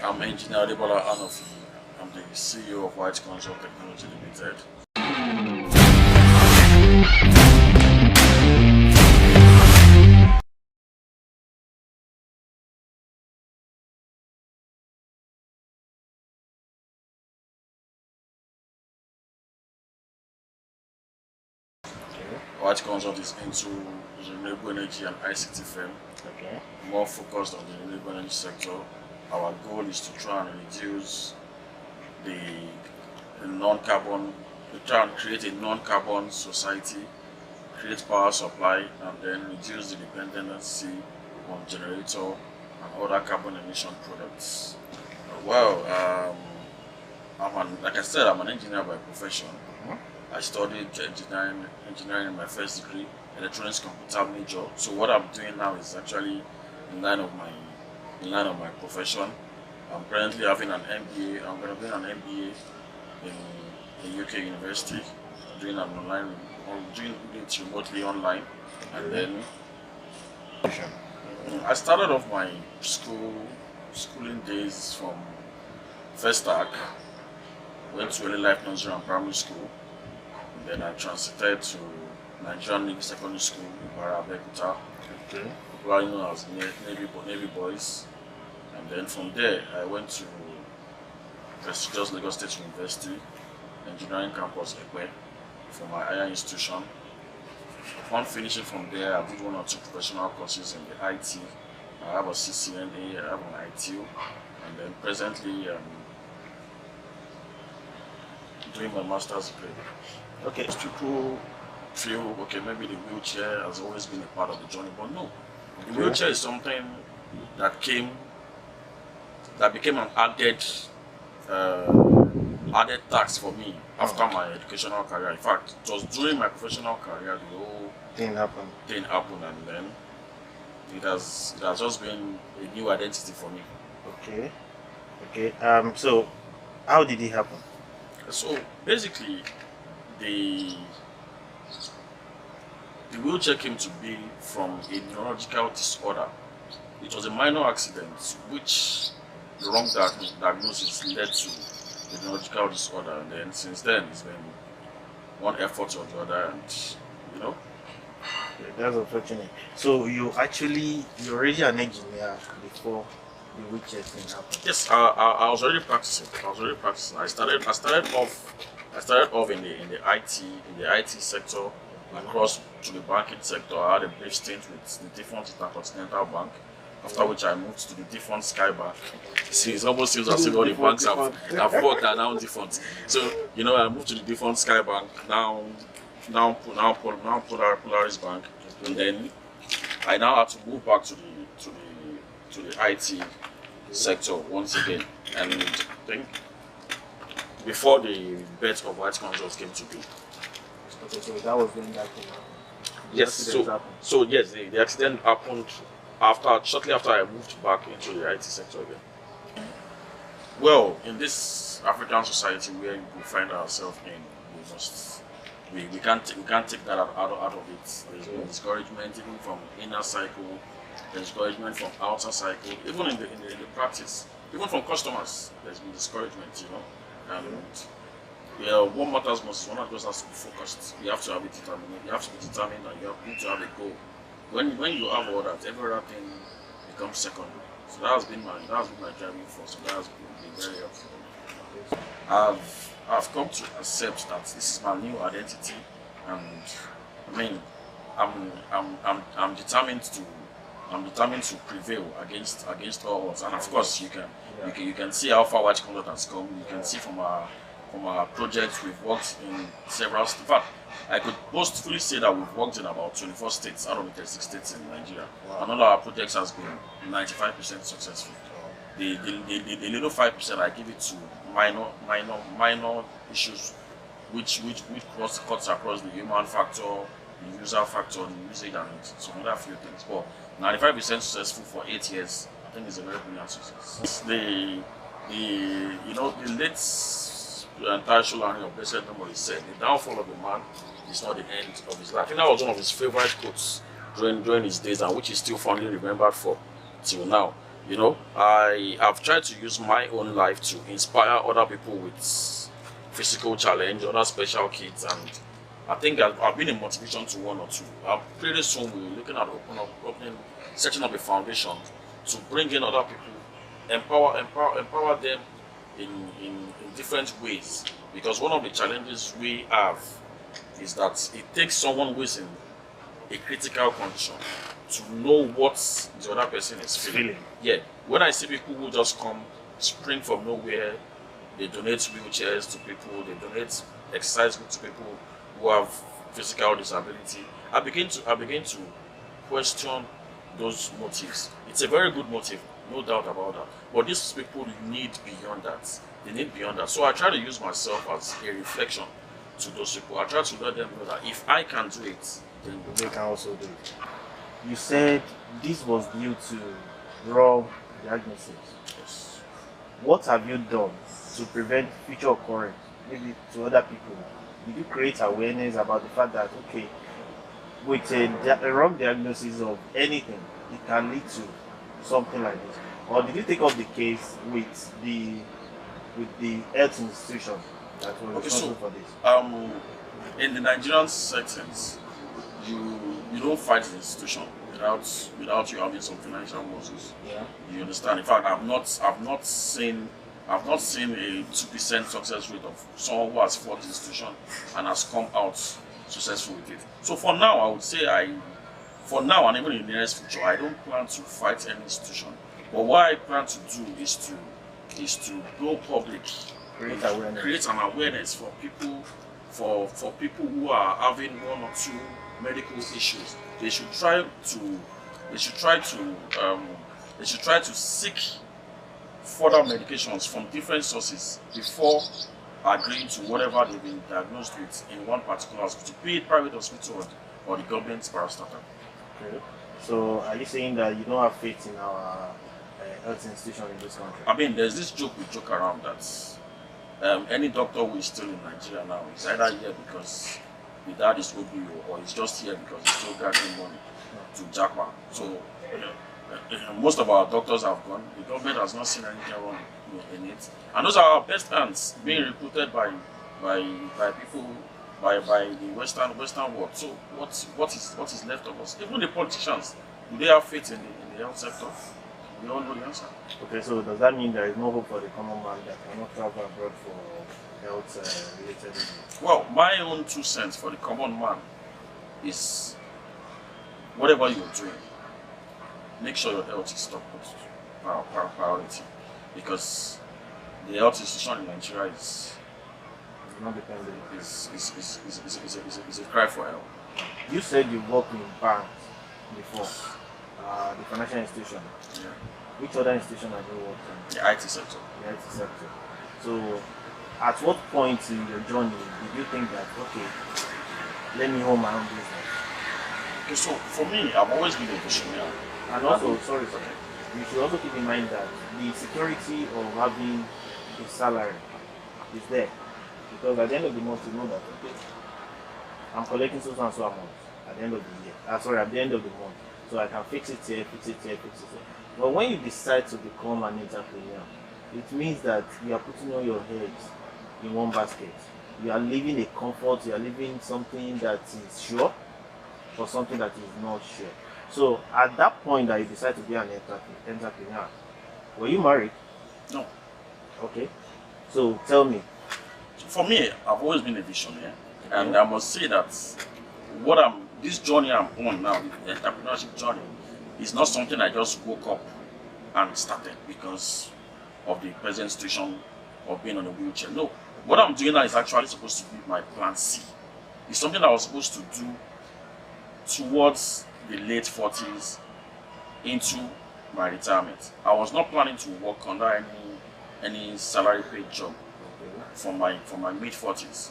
I'm Engineer Debola Anofi. I'm the CEO of White Consult Technology Limited. Okay. White Consult is into renewable energy and ICT firm, Okay. more focused on the renewable energy sector. Our goal is to try and reduce the, the non-carbon, to try and create a non-carbon society, create power supply, and then reduce the dependency on generator and other carbon emission products. Well, like I said, I'm an engineer by profession. Mhm. I studied engineering in my first degree, electronics computer major. So what I'm doing now is actually in line of my profession. I'm currently having an MBA. I'm going to be an MBA in a UK university, doing an online, or doing it remotely online, and Okay. then I started off my schooling days from first stack, went to early life nursery and primary school. Then I transited to Nigerian Navy Secondary School in Barabekuta, Okay. popularly known as Navy Boys. And then from there, I went to prestigious Lagos State University, Engineering Campus Ekwe, for my higher institution. Upon finishing from there, I did one or two professional courses in the IT. I have a CCNA, I have an ITU, and then presently doing my master's degree. Okay. People feel okay, maybe the wheelchair has always been a part of the journey, but no. The Okay. wheelchair is something that became an added tax for me after my educational career. In fact, it was during my professional career the whole Didn't happen. thing happened, and then it has just been a new identity for me. Okay. Okay. So, how did it happen? So basically, the the wheelchair came to be from a neurological disorder. It was a minor accident which the wrong diagnosis led to the neurological disorder, and then since then it's been one effort or the other, and you know. Okay, that's unfortunate. So you're already an engineer before the wheelchair thing happened. Yes, I was already practicing. I started off in the IT sector, across to the banking sector. I had a brief stint with the different Intercontinental Bank, after which I moved to the different Sky Bank. See, it almost seems as if all the banks have worked are now different. So, I moved to the different Sky Bank, now Polaris Bank, and then I now had to move back to the IT sector once again. And I think before the birth of White Consult came to be. Okay, so that was when that thing happened. The Yes, accident happened. so yes, the accident happened shortly after I moved back into the IT sector again. Well, in this African society where we find ourselves in, we can't take that out of it. There's been discouragement even from inner cycle, there's discouragement from outer cycle, even in the practice, even from customers. There's been discouragement. And what matters most is one of us has to be focused. You have to have it determined. You have to be determined, and need to have a goal. When you have all that, every other thing becomes secondary. So that has been my driving force. So that has been very helpful. I've come to accept that this is my new identity, and I mean, I'm determined to prevail against all odds. And of course, you can see how far White Consult has come. You can see from our projects we've worked in several states. In fact, I could boastfully say that we've worked in about 24 states out of the 36 states in Nigeria. Wow. And all our projects has been 95% successful. The little 5% I give it to minor issues which cuts across the human factor, the user factor, the usage, and some other few things. But 95% successful for 8 years, I think is a very brilliant success. The late entire Sholani of Blessed Memory said, "The downfall of a man is not the end of his life." I think that was one of his favorite quotes during his days, and which is still fondly remembered for till now. You know, I have tried to use my own life to inspire other people with physical challenge, other special kids, and I think I've been a motivation to one or two. Pretty soon we're looking at opening, setting up a foundation to bring in other people, empower them in different ways. Because one of the challenges we have is that it takes someone who is in a critical condition to know what the other person is feeling. Yeah. When I see people who just come, spring from nowhere, they donate wheelchairs to people, they donate exercise books to people who have physical disability, I begin to question those motives. It's a very good motive, no doubt about that. But these people need beyond that. They need beyond that. So I try to use myself as a reflection to those people. I try to let them know that if I can do it, then they can also do it. You said this was due to raw diagnosis. yes. What have you done to prevent future occurrence, maybe to other people? Did you create awareness about the fact that, okay, with a wrong diagnosis of anything, it can lead to something like this? Or did you take up the case with the health institution that was responsible for this? In the Nigerian settings, you don't fight the institution without you having some financial muscles. Yeah. You understand? In fact, I've not seen a 2% success rate of someone who has fought the institution and has come out successful with it. So for now, I would say for now and even in the nearest future, I don't plan to fight any institution. But what I plan to do is to go public, create an awareness for people, for people who are having one or two medical issues. They should try to seek further medications from different sources before agreeing to whatever they've been diagnosed with in one particular hospital, be it private hospital or the government's parastatal. Okay. So are you saying that you don't have faith in our health institution in this country? I mean, there's this joke we joke around that any doctor who is still in Nigeria now is either here because the dad is OBO or he's just here because he's still gathering money to jackpot. So most of our doctors have gone. The government has not seen anything wrong in it, and those are our best hands being recruited by people by the Western world. So what is left of us? Even the politicians, do they have faith in the health sector? We all know the answer. Okay, so does that mean there is no hope for the common man that cannot travel abroad for health related issues? Well, my own 2 cents for the common man is whatever you're doing, make sure your health is top priority, because the health institution in Nigeria is a cry for help. You said you worked in banks before, the financial institution. Yeah. Which other institution have you worked in? The IT sector. The IT sector. So, at what point in your journey did you think that, okay, let me own my own business? Okay, so for me, I've always been a visionary. And also, you should also keep in mind that the security of having a salary is there. Because at the end of the month, you know that, okay, I'm collecting so and so amount at the end of the year. At the end of the month. So I can fix it here, fix it here, fix it here. But when you decide to become an entrepreneur, it means that you are putting all your eggs in one basket. You are leaving a comfort, you are leaving something that is sure for something that is not sure. So at that point that you decide to be an entrepreneur, were you married? No. Okay. So tell me. For me, I've always been a visionary, and I must say that this journey I'm on now, the entrepreneurship journey, is not something I just woke up and started because of the present situation of being on a wheelchair. No, what I'm doing now is actually supposed to be my plan C. It's something I was supposed to do towards the late 40s into my retirement. I was not planning to work under any salary paid job for my mid 40s.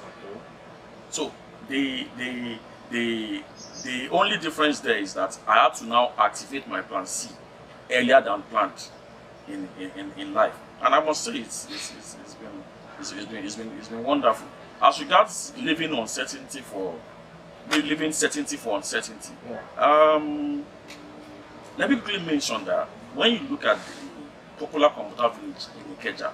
So the only difference there is that I have to now activate my plan C earlier than planned in life, and I must say it's been wonderful. As regards living certainty for uncertainty. Yeah. Let me quickly mention that when you look at the popular computer village in Ikeja,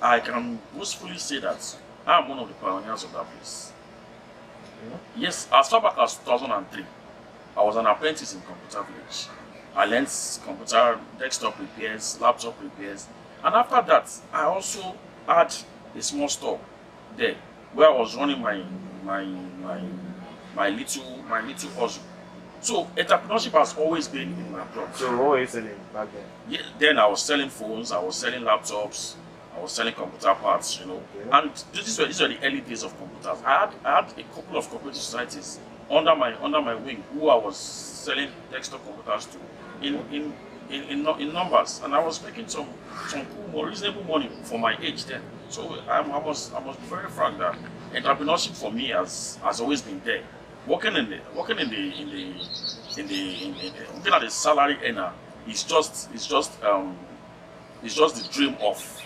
I can boastfully say that I'm one of the pioneers of that place. Yes, as far back as 2003, I was an apprentice in computer village. I learned computer, desktop repairs, laptop repairs, and after that, I also had a small store there where I was running my little hustle. So entrepreneurship has always been in my blood. So what were you selling back then? Yeah, then I was selling phones, I was selling laptops, I was selling computer parts, you know. Okay. And these were the early days of computers. I had a couple of cooperative societies under my wing who I was selling desktop computers to in numbers, and I was making some cool, reasonable money for my age then. So I must be very frank that entrepreneurship for me has always been there. Working at the salary earner is just the dream of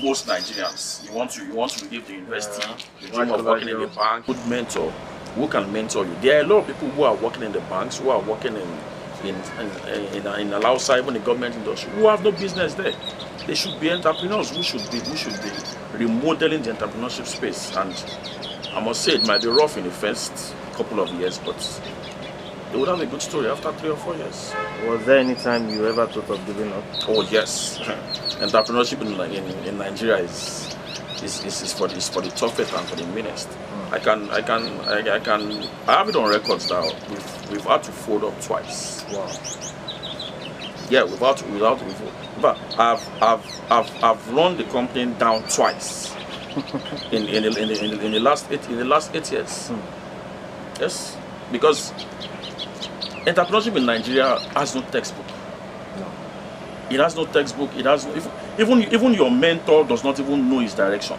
most Nigerians. You want to leave the university, the dream of working in a bank. Good mentor who can mentor you. There are a lot of people who are working in the banks, who are working in outside even the government industry, who have no business there. They should be entrepreneurs who should be remodeling the entrepreneurship space. And I must say it might be rough in the first couple of years, but they would have a good story after 3 or 4 years. Was there any time you ever thought of giving up? Oh yes, entrepreneurship in Nigeria is for the toughest and for the meanest. I have it on records now. We've had to fold up twice. Wow. Yeah, but I've run the company down twice in the last 8 years. Yes, because entrepreneurship in Nigeria has no textbook. No. It has no textbook. It has even your mentor does not even know his direction.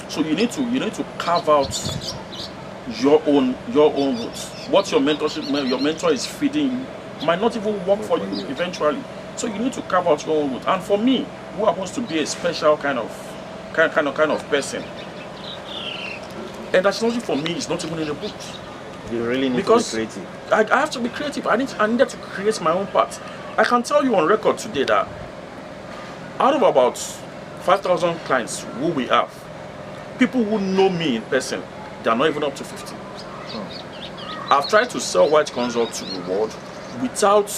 So you need to carve out your own route. What your mentor is feeding you might not even work for you eventually. So you need to carve out your own route. And for me, who happens to be a special kind of person, and that's not for me. It's not even in the books. You really need to be creative. I have to be creative. I needed to create my own path. I can tell you on record today that out of about 5,000 clients who we have, people who know me in person, they are not even up to 50. I've tried to sell White Consult to the world without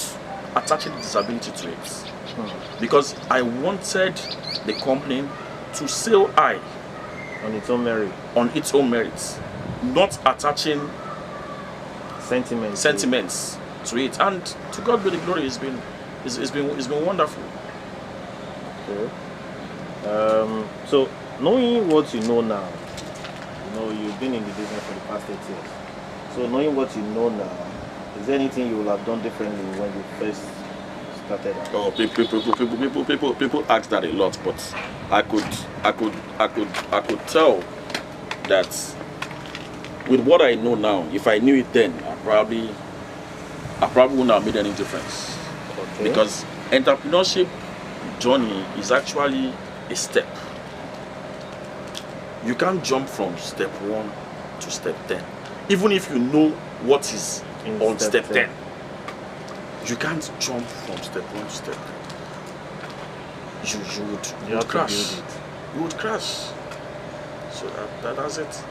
attaching disability to it, because I wanted the company to sail high on its own merit. On its own merits, not attaching sentiments to it. And to God be the glory. It's been wonderful. Okay. So knowing what you know now, you've been in the business for the past 8 years. So knowing what you know now, is there anything you would have done differently when you first started out? Oh, people ask that a lot, but I could tell that with what I know now, if I knew it then, I probably wouldn't have made any difference. Okay. Because entrepreneurship journey is actually a step. You can't jump from step 1 to step 10. Even if you know what is on step 10, you can't jump from step 1 to step 10. You would crash. You would crash. So that's it.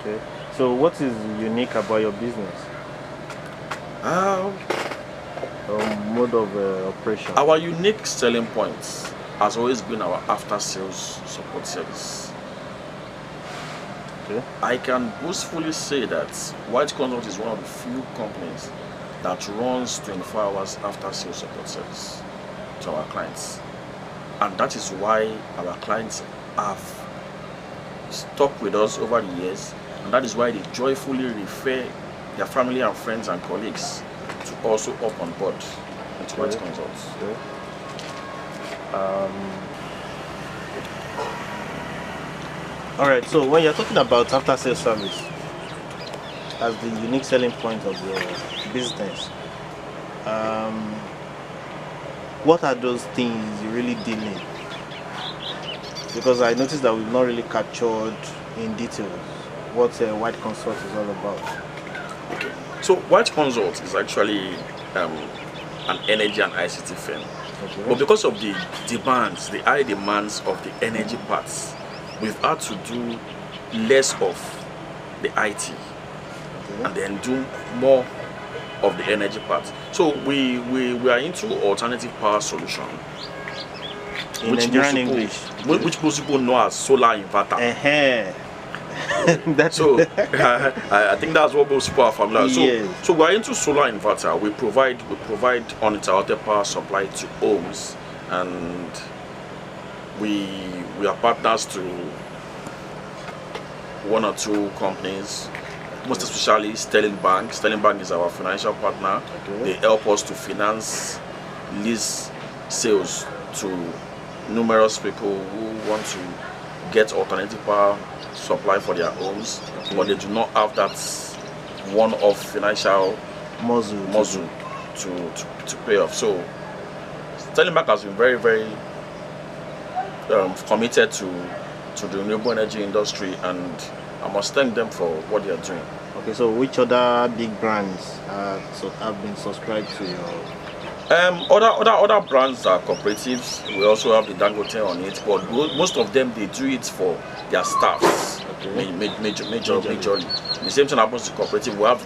Okay. So what is unique about your business? Mode of operation. Our unique selling point has always been our after-sales support service. Okay. I can boastfully say that White Consult is one of the few companies that runs 24 hours after-sales support service to our clients. And that is why our clients have stuck with us over the years, and that is why they joyfully refer their family and friends and colleagues to also up on board into White Consult. Okay. All right, so when you're talking about after sales service as the unique selling point of your business, what are those things you really deal in? Because I noticed that we've not really captured in detail what White Consult is all about. Okay. So White Consult is actually an energy and ICT firm. Okay. But because of the demands, the high demands of the energy parts, we've had to do less of the IT and then do more of the energy part. So we are into alternative power solution, which most people know as solar inverter. So I think that's what most people are familiar. So we are into solar inverter. We provide uninterrupted power supply to homes, and we are partners to one or two companies, most especially Sterling Bank. Sterling Bank is our financial partner. They help us to finance lease sales to numerous people who want to get alternative power supply for their homes, but they do not have that one-off financial muscle to pay off. So Sterling Bank has been very, very committed to the renewable energy industry, and I must thank them for what they are doing. Okay, so which other big brands have been subscribed to your? Other brands are cooperatives. We also have the Dangote on it, but most of them, they do it for their staffs. Majorly. The same thing happens to cooperative. We have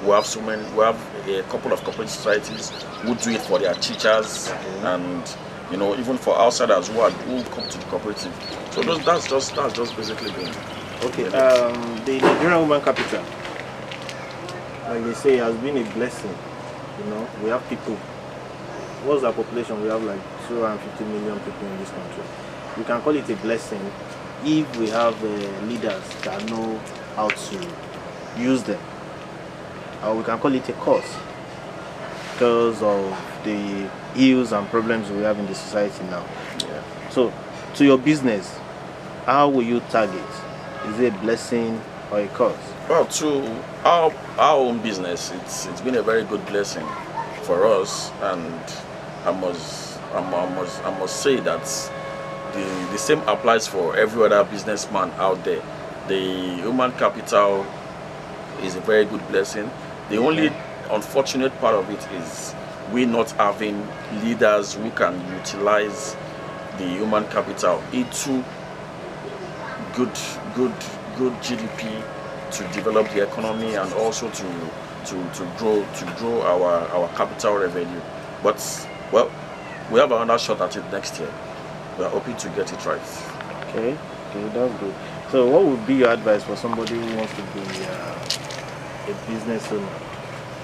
a couple of cooperative societies who do it for their teachers, and even for outsiders who come to the cooperative. So that's just basically going. Okay. The Nigerian Women Capital, like they say, has been a blessing. We have people. What's our population? We have like 250 million people in this country. We can call it a blessing if we have leaders that know how to use them. Or we can call it a curse because of the ills and problems we have in the society now. Yeah. So, to your business, how will you target? Is it a blessing or a curse? Well, to our own business, it's been a very good blessing for us, and I must say that the same applies for every other businessman out there. The human capital is a very good blessing. The only unfortunate part of it is we not having leaders who can utilize the human capital into good GDP to develop the economy, and also to grow our capital revenue. But well, we have another shot at it next year. We are hoping to get it right. Okay, that's good. So what would be your advice for somebody who wants to be a business owner?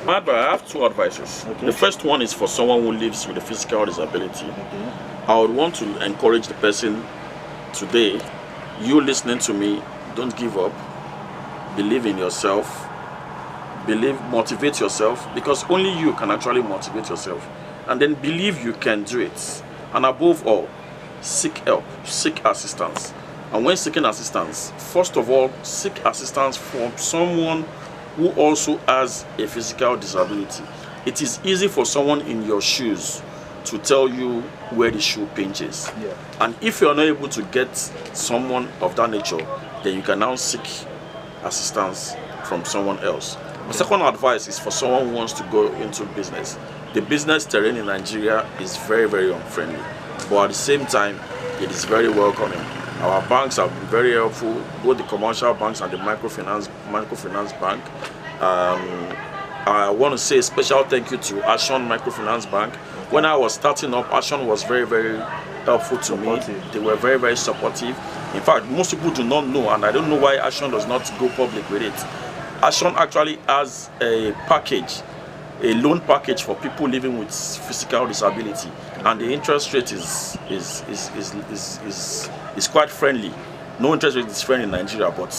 I have two advices. Okay. The first one is for someone who lives with a physical disability. Okay. I would want to encourage the person today, you listening to me, don't give up. Believe in yourself. Motivate yourself, because only you can actually motivate yourself. And then believe you can do it. And above all, seek help, seek assistance. And when seeking assistance, first of all, seek assistance from someone who also has a physical disability. It is easy for someone in your shoes to tell you where the shoe pinches. Yeah. And if you are not able to get someone of that nature, then you can now seek assistance from someone else. The second advice is for someone who wants to go into business. The business terrain in Nigeria is very, very unfriendly, but at the same time, it is very welcoming. Our banks have been very helpful, both the commercial banks and the microfinance bank. I want to say a special thank you to Ashon Microfinance Bank. When I was starting up, Ashon was very, very helpful to me. They were very, very supportive. In fact, most people do not know, and I don't know why Ashon does not go public with it. Ashon actually has a package, a loan package for people living with physical disability, and the interest rate is quite friendly. No interest rate is friendly in Nigeria, but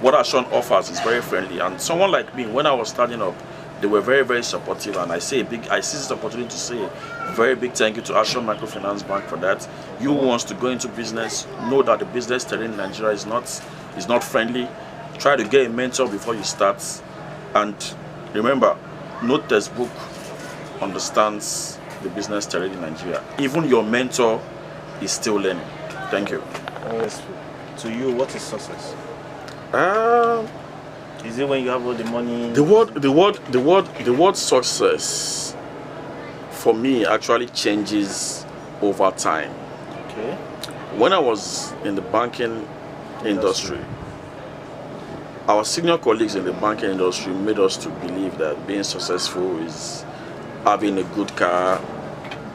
what Ashon offers is very friendly. And someone like me, when I was starting up, they were very, very supportive, and I seize this opportunity to say a very big thank you to Ashon Microfinance Bank for that. You who wants to go into business, know that the business terrain in Nigeria is not friendly. Try to get a mentor before you start, and remember, no textbook understands the business terrain in Nigeria. Even your mentor is still learning. Thank you. To you, what is success? Is it when you have all the money? The word success for me actually changes over time. Okay. When I was in the banking industry, our senior colleagues in the banking industry made us to believe that being successful is having a good car,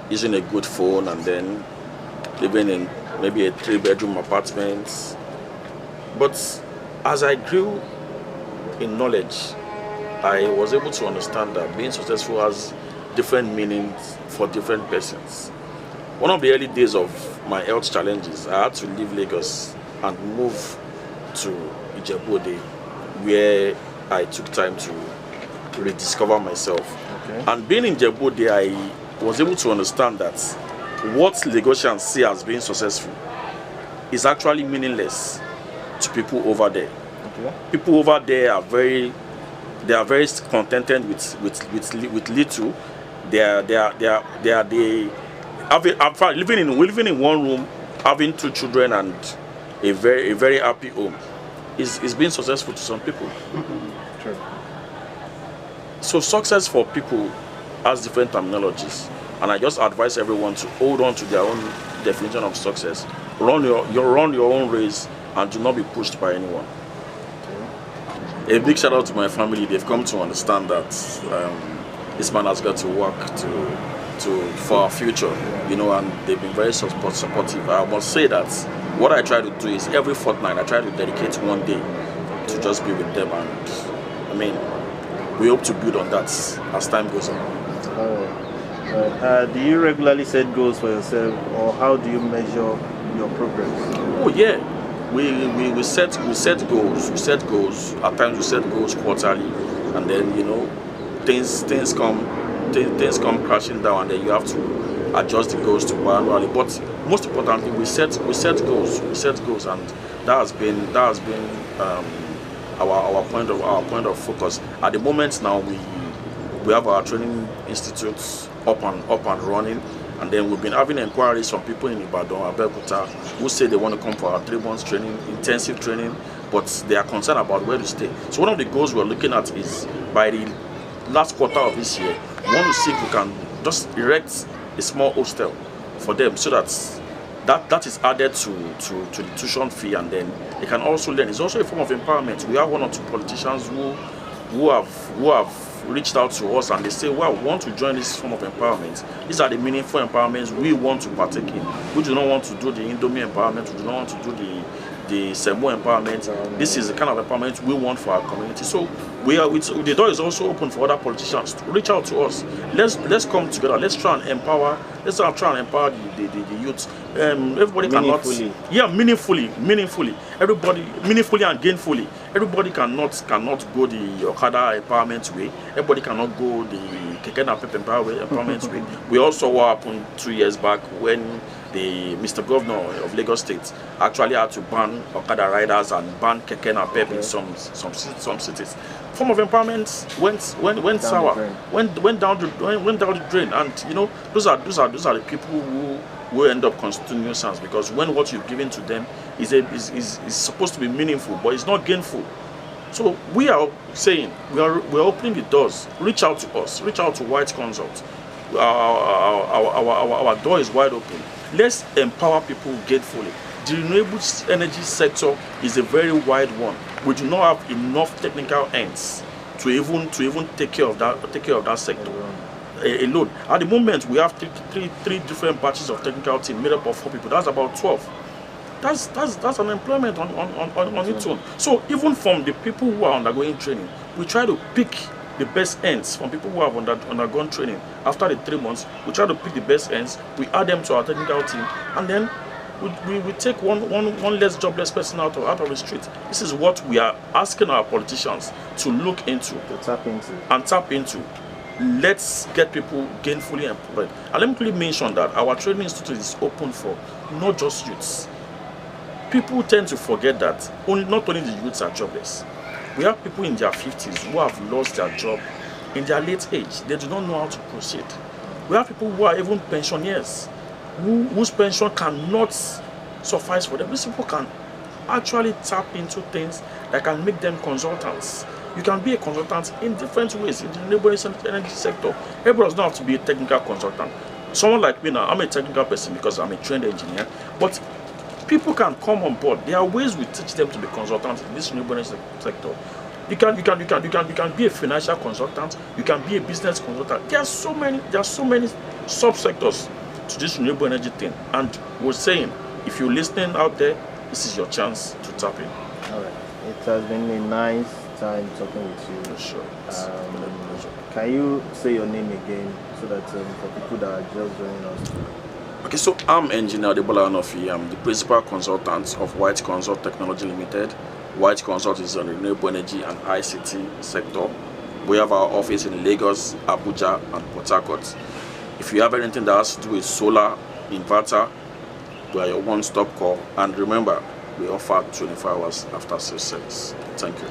using a good phone, and then living in maybe a 3-bedroom apartment. But as I grew in knowledge, I was able to understand that being successful has different meanings for different persons. One of the early days of my health challenges, I had to leave Lagos and move to Ijebu-Ode, where I took time to rediscover myself. Okay. And being in Ijebu-Ode, I was able to understand that what Lagosians see as being successful is actually meaningless to people over there. Okay. People over there are very contented with little. Living in one room, having 2 children and a very happy home is being successful to some people. True. So success for people has different terminologies, and I just advise everyone to hold on to their own definition of success. Run your own race and do not be pushed by anyone. A big shout out to my family. They've come to understand that this man has got to work for our future, you know, and they've been very supportive. I must say that what I try to do is every fortnight I try to dedicate one day to just be with them, and I mean, we hope to build on that as time goes on. Do you regularly set goals for yourself, or how do you measure your progress? Oh yeah, we set goals. We set goals. At times we set goals quarterly, and then you know things come crashing down, and then you have to adjust the goals to biannually. But most importantly, we set goals. We set goals, and that has been our point of focus. At the moment now, we have our training institutes up and running, and then we've been having inquiries from people in Ibadan, Abeokuta, who say they want to come for our 3 months training, intensive training, but they are concerned about where to stay. So one of the goals we're looking at is by the last quarter of this year, we want to see if we can just erect a small hostel for them, so that is added to the tuition fee, and then they can also learn. It's also a form of empowerment. We have 1 or 2 politicians who have reached out to us, and they say, well, we want to join this form of empowerment. These are the meaningful empowerments we want to partake in. We do not want to do the Indomie empowerment. We do not want to do the Semo empowerment. This is the kind of empowerment we want for our community. So the door is also open for other politicians to reach out to us. Let's come together. Let's try and empower. Let's try and empower the youth. Everybody Meaningfully. cannot. Yeah, meaningfully. Everybody meaningfully and gainfully. Everybody cannot go the Okada empowerment way. Everybody cannot go the Keke Napep empowerment way. We also what happened 2 years back when the Mr. Governor of Lagos State actually had to ban Okada riders and ban Keke Napep in some cities. Form of empowerment went sour, went down the drain, and you know those are the people who end up constituting nuisance, because when what you've given to them is supposed to be meaningful, but it's not gainful. So we are saying we're opening the doors. Reach out to us. Reach out to White Consult. Our door is wide open. Let's empower people gainfully. The renewable energy sector is a very wide one. We do not have enough technical ends to even take care of that sector alone. At the moment, we have three different batches of technical team made up of 4 people. That's about 12. That's unemployment on its own. So even from the people who are undergoing training, we try to pick the best ends from people who have undergone training. After the 3 months, we try to pick the best ends, we add them to our technical team, and then we take one less jobless person out of the street. This is what we are asking our politicians to look into, tap into. Let's get people gainfully employed. And let me quickly mention that our training institute is open for not just youths. People tend to forget that not only the youths are jobless. We have people in their 50s who have lost their job in their late age. They do not know how to proceed. We have people who are even pensioners, whose pension cannot suffice for them. These people can actually tap into things that can make them consultants. You can be a consultant in different ways in the renewable energy sector. Everybody does not have to be a technical consultant. Someone like me now, I'm a technical person because I'm a trained engineer, but people can come on board. There are ways we teach them to be consultants in this renewable energy sector. You can be a financial consultant. You can be a business consultant. There are so many subsectors to this renewable energy thing. And we're saying, if you're listening out there, this is your chance to tap in. All right. It has been a nice time talking with you. Sure. Can you say your name again so that for people that are just joining us? Okay, so I'm Engineer Adebola Anofi. I'm the principal consultant of White Consult Technology Limited. White Consult is on the renewable energy and ICT sector. We have our office in Lagos, Abuja, and Port Harcourt. If you have anything that has to do with solar, inverter, we are your one-stop call. And remember, we offer 24 hours after sales service. Thank you.